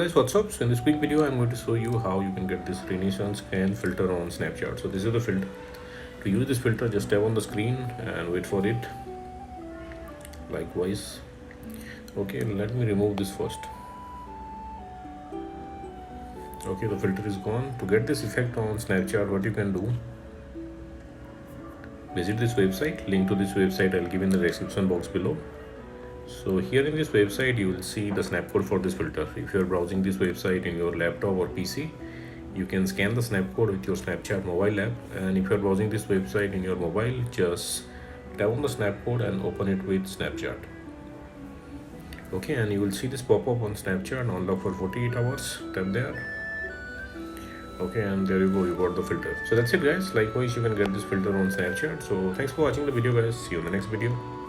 guys, what's up? So in this quick video I'm going to show you how you can get this Renaissance can filter on Snapchat. So this is the filter. To use this filter, just tap on the screen and wait for it. Likewise. Okay, let me remove this first. Okay, the filter is gone. To get this effect on Snapchat, what you can do, visit this website. Link to this website I'll give in the description box below. So here in this website you will see the snap code for this filter. If you are browsing this website in your laptop or PC, you can scan the snap code with your Snapchat mobile app, and if you are browsing this website in your mobile, just tap on the snap code and open it with Snapchat. Okay, and you will see this pop-up on Snapchat, unlock for 48 hours. Tap there. Okay, and there you go, you got the filter. So that's it guys. Likewise, you can get this filter on Snapchat. So thanks for watching the video guys. See you in the next video.